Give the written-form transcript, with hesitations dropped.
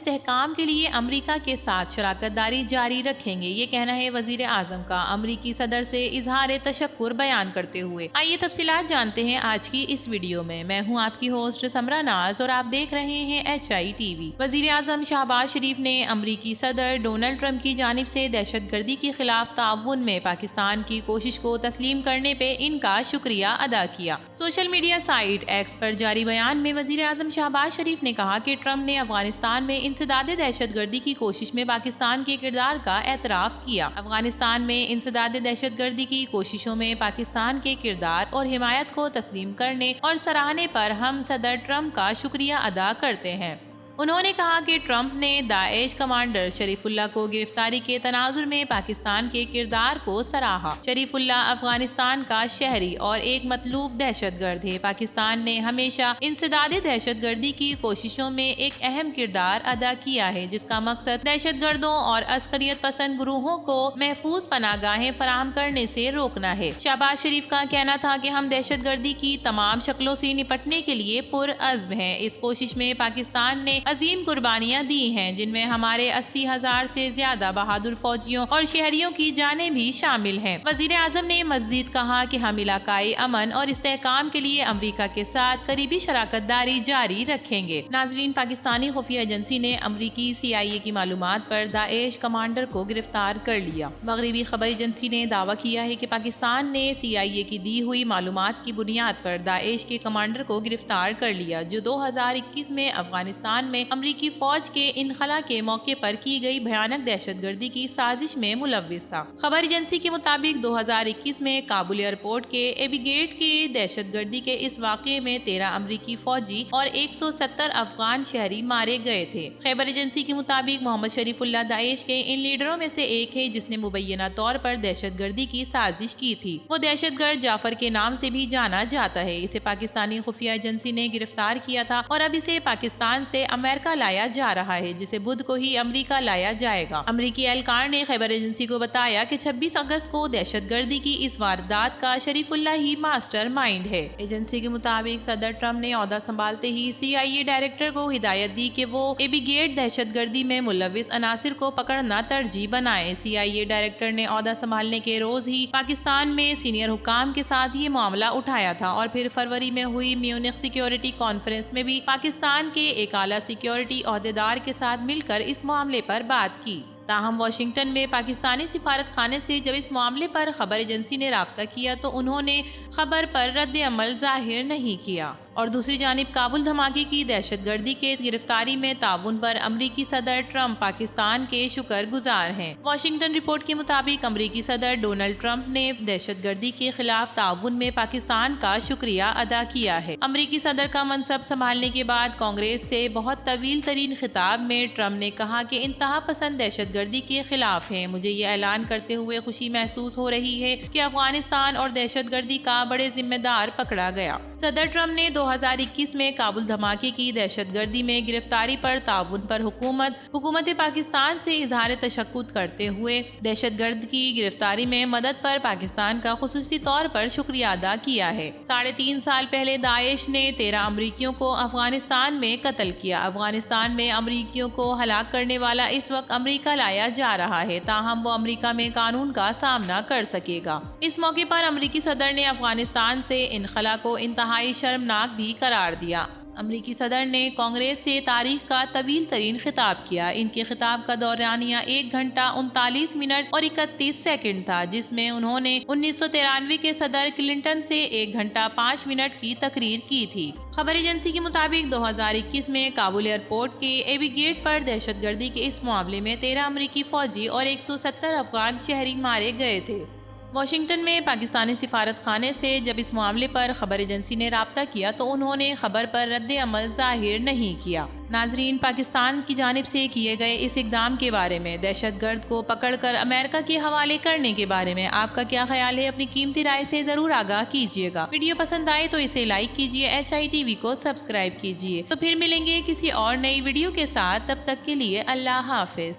इस्तेहकाम के लिए अमरीका के साथ शराकतदारी जारी रखेंगे। ये कहना है वजीर आजम का अमरीकी सदर से इजहार तशक्कुर बयान करते हुए। आइए तफसीलात जानते हैं आज की इस वीडियो में। मैं हूं आपकी होस्ट समरा नाज और आप देख रहे हैं HITV। वजीर आजम शहबाज शरीफ ने अमरीकी सदर डोनाल्ड ट्रंप की जानिब से दहशतगर्दी के खिलाफ ताउन में पाकिस्तान की कोशिश को तस्लीम करने पे इनका शुक्रिया अदा किया। सोशल मीडिया साइट एक्स पर जारी बयान में वजीर आजम शहबाज शरीफ ने कहा कि ट्रंप ने अफगानिस्तान में इंसदाद दहशतगर्दी की कोशिश में पाकिस्तान के किरदार का एतराफ किया। अफगानिस्तान में इंसदाद दहशतगर्दी की कोशिशों में पाकिस्तान के किरदार और हिमायत को तस्लीम करने और सराहने पर हम सदर ट्रंप का शुक्रिया अदा करते हैं। उन्होंने कहा कि ट्रंप ने दाएश कमांडर शरीफुल्लाह को गिरफ्तारी के तनाजुर में पाकिस्तान के किरदार को सराहा। शरीफुल्लाह अफगानिस्तान का शहरी और एक मतलूब दहशतगर्द है। पाकिस्तान ने हमेशा इंसदादी दहशतगर्दी की कोशिशों में एक अहम किरदार अदा किया है, जिसका मकसद दहशतगर्दों और अस्करियत पसंद ग्रुहों को महफूज पनागाहें फराहम करने से रोकना है। शहबाज शरीफ का कहना था कि हम दहशतगर्दी की तमाम शक्लों से निपटने के लिए पुरअज़्म हैं। इस कोशिश में पाकिस्तान ने अजीम कुर्बानियां दी हैं, जिनमें हमारे 80,000 से ज्यादा बहादुर फौजियों और शहरियों की जानें भी शामिल हैं। वजीर आजम ने मज़ीद कहा कि हम इलाकाई अमन और इस्तेहकाम के लिए अमरीका के साथ करीबी शराकतदारी जारी रखेंगे। नाजरीन, पाकिस्तानी खुफिया एजेंसी ने अमरीकी CIA की मालूमात पर दाएश कमांडर को गिरफ्तार कर लिया। मगरबी खबर एजेंसी ने दावा किया है कि पाकिस्तान ने CIA की दी हुई मालूमात की बुनियाद पर दाएश के कमांडर को गिरफ्तार कर लिया, जो 2021 में अफगानिस्तान में अमरीकी फौज के इनखला के मौके पर की गई भयानक दहशतगर्दी की साजिश में मुलव्विस था। खबर एजेंसी के मुताबिक 2021 में काबुल एयरपोर्ट के एबिगेट के दहशतगर्दी के इस वाक़ये में 13 अमरीकी फौजी और 170 अफगान शहरी मारे गए थे। खबर एजेंसी के मुताबिक मोहम्मद शरीफुल्लाह दाएश के इन लीडरों में से एक है, जिसने मुबैना तौर पर दहशतगर्दी की साजिश की थी। वो दहशतगर्द जाफर के नाम से भी जाना जाता है। इसे पाकिस्तानी खुफिया एजेंसी ने गिरफ्तार किया था और अब इसे पाकिस्तान से अमेरिका लाया जा रहा है, जिसे बुध को ही अमेरिका लाया जाएगा। अमेरिकी एहलकार ने खबर एजेंसी को बताया कि 26 अगस्त को दहशतगर्दी की इस वारदात का शरीफुल्लाह ही मास्टर माइंड है। एजेंसी के मुताबिक सदर ट्रंप ने ओहदा संभालते ही CIA डायरेक्टर को हिदायत दी कि वो एबिगेट दहशतगर्दी में मुलव्विस अनासिर को पकड़ना तरजीह बनाए। CIA डायरेक्टर ने ओहदा संभालने के रोज ही पाकिस्तान में सीनियर हुकाम के साथ ये मामला उठाया था और फिर फरवरी में हुई म्यूनिख सिक्योरिटी कॉन्फ्रेंस में भी पाकिस्तान के एक आला सिक्योरिटी ओहदेदार के साथ मिलकर इस मामले पर बात की। ताहम वाशिंगटन में पाकिस्तानी सिफारत खाने से जब इस मामले पर खबर एजेंसी ने राब्ता किया तो उन्होंने खबर पर रद्द अमल जाहिर नहीं किया। और दूसरी जानिब काबुल धमाके की दहशतगर्दी के गिरफ्तारी में ताउन पर अमरीकी सदर ट्रंप पाकिस्तान के शुक्रगुजार हैं। वाशिंगटन रिपोर्ट के मुताबिक अमरीकी सदर डोनाल्ड ट्रंप ने दहशतगर्दी के खिलाफ ताउन में पाकिस्तान का शुक्रिया अदा किया है। अमरीकी सदर का मनसब संभालने के बाद कांग्रेस से बहुत तवील तरीन खिताब में ट्रंप ने कहा कि इंतहा पसंद दहशतगर्दी के खिलाफ है। मुझे ये ऐलान करते हुए खुशी महसूस हो रही है कि अफगानिस्तान और दहशतगर्दी का बड़े जिम्मेदार पकड़ा गया। सदर ट्रंप ने 2021 में काबुल धमाके की दहशतगर्दी में गिरफ्तारी पर ताउन पर हुकूमत पाकिस्तान से इजहार तशक्कुर करते हुए दहशतगर्द की गिरफ्तारी में मदद पर पाकिस्तान का खुसूसी तौर पर शुक्रिया अदा किया है। 3.5 साल पहले दाएश ने 13 अमरीकियों को अफगानिस्तान में कत्ल किया। अफगानिस्तान में अमरीकियों को हलाक करने वाला इस वक्त अमरीका लाया जा रहा है, ताहम वो अमरीका में कानून का सामना कर सकेगा। इस मौके पर अमरीकी सदर ने अफगानिस्तान से इनखला को इंतहाई शर्मनाक भी करार दिया। अमरीकी सदर ने कांग्रेस से तारीख का तवील तरीन खिताब किया। इनके खिताब का दौरानिया 1 घंटा 39 मिनट और 31 सेकंड था, जिसमें उन्होंने 1993 के सदर क्लिंटन से 1 घंटा 5 मिनट की तकरीर की थी। खबर एजेंसी के मुताबिक 2021 में काबुल एयरपोर्ट के एबिगेट पर दहशतगर्दी के इस मामले में 13 अमरीकी फौजी और 170 अफगान शहरी मारे गए थे। वाशिंगटन में पाकिस्तानी सिफारत खाने से जब इस मामले पर खबर एजेंसी ने राब्ता किया तो उन्होंने खबर पर रद्द अमल जाहिर नहीं किया। नाजरीन, पाकिस्तान की जानिब से किए गए इस इकदाम के बारे में, दहशतगर्द को पकड़कर अमेरिका के हवाले करने के बारे में आपका क्या ख्याल है? अपनी कीमती राय से जरूर आगाह कीजिएगा। वीडियो पसंद आए तो इसे लाइक कीजिए, HITV को सब्सक्राइब कीजिए। तो फिर मिलेंगे किसी और नई वीडियो के साथ, तब तक के लिए अल्लाह हाफिज।